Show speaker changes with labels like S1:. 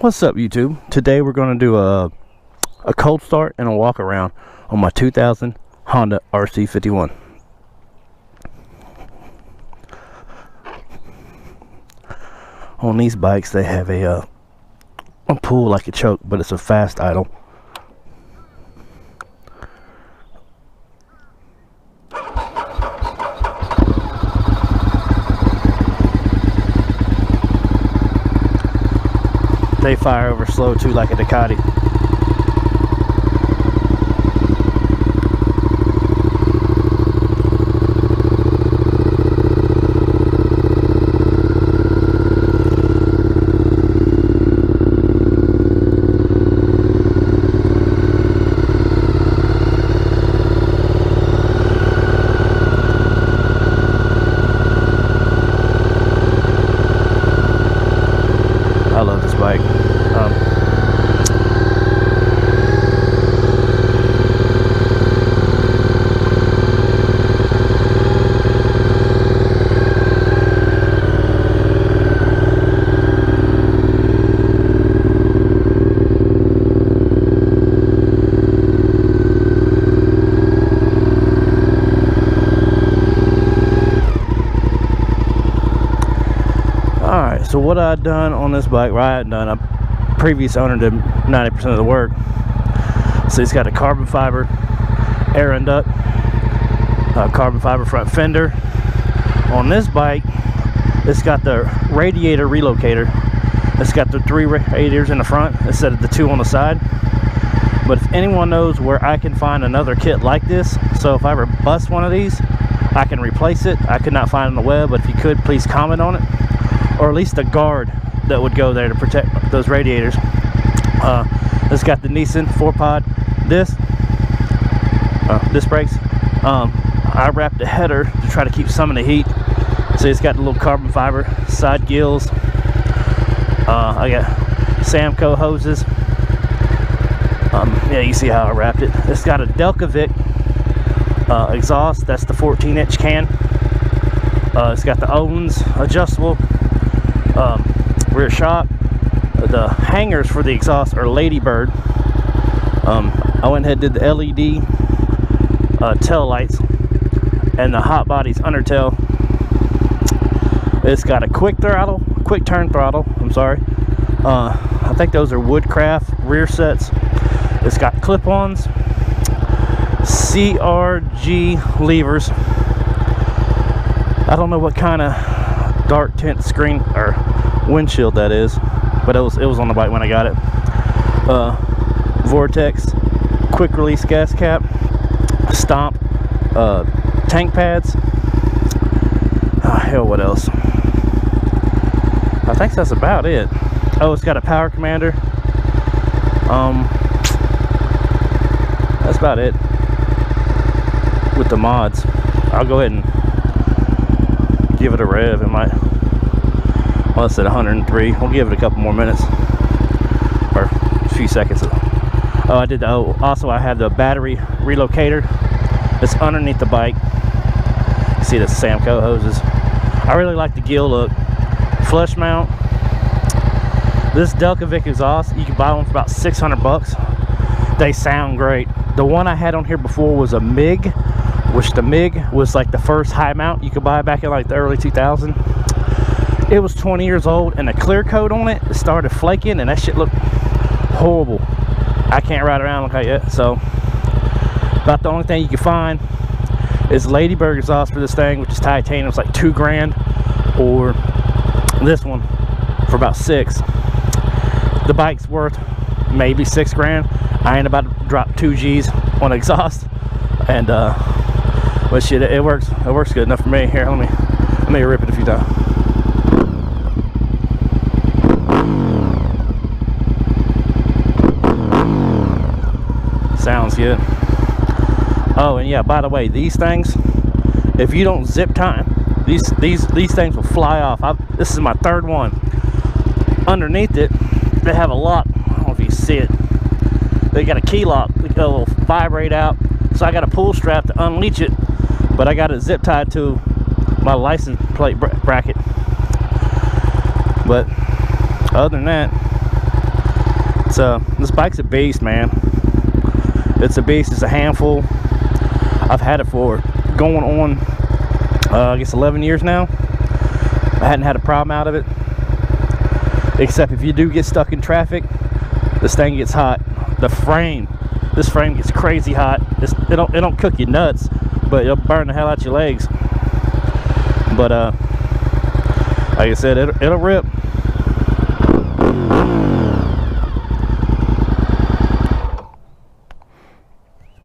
S1: What's up, YouTube? Today we're going to do a cold start and a walk around on my 2000 Honda RC51. On these bikes they have a pull like a choke, but it's a fast idle. They fire over slow too, like a Ducati. I love this bike. Alright, so what I've done on this bike, well, I hadn't done, a previous owner did 90% of the work. So it's got a carbon fiber air induct, carbon fiber front fender. On this bike, it's got the radiator relocator. It's got the 3 radiators in the front instead of the 2 on the side. But if anyone knows where I can find another kit like this, so if I ever bust one of these, I can replace it. I could not find it on the web, but if you could, please comment on it. Or at least a guard that would go there to protect those radiators. It's got the Nissan 4-pod disc brakes. I wrapped the header to try to keep some of the heat. So it's got the little carbon fiber side gills. I got Samco hoses. Yeah, you see how I wrapped it. It's got a Delcavic exhaust. That's the 14-inch can. It's got the Owens adjustable rear shock. The hangers for the exhaust are Ladybird. I went ahead and did the LED tail lights and the hot body's undertail. It's got a quick turn throttle. I'm sorry. I think those are Woodcraft rear sets. It's got clip-ons, CRG levers. I don't know what kind of dark tint screen or windshield that is, but it was on the bike when I got it. Vortex quick release gas cap, stomp tank pads. Hell, what else? I think that's about it. Oh, it's got a power commander. That's about it with the mods. I'll go ahead and give it a rev. It might, well, it's at 103. We'll give it a couple more minutes or a few seconds. Oh, I did. Oh, also I have the battery relocator. It's underneath the bike. You see the Samco hoses. I really like the gill look. Flush mount. This Delcavic exhaust, you can buy one for about 600 bucks. They sound great. The one I had on here before was a MIG, which the MIG was like the first high mount you could buy back in like the early 2000s. It was 20 years old, and the clear coat on it started flaking, and that shit looked horrible. I can't ride around like that yet, so about the only thing you can find is Ladybird exhaust for this thing, which is titanium. It's like $2 grand, or this one for about $6. The bike's worth maybe $6 grand. I ain't about to drop 2 G's on exhaust, and but shit, it works good enough for me. Here, let me rip it a few times. Sounds good. Oh, and yeah, by the way, these things, if you don't zip tie them, these things will fly off. This is my 3rd one. Underneath it, they have a lock. I don't know if you see it. They got a key lock. It will vibrate out. So I got a pull strap to unleash it, but I got it zip tied to my license plate bracket. But other than that, This bike's a beast, man. It's a beast. It's a handful. I've had it for going on I guess 11 years now. I hadn't had a problem out of it, except if you do get stuck in traffic, this thing gets hot. This frame gets crazy hot. It don't cook you nuts, but it'll burn the hell out your legs. But like I said, it'll rip.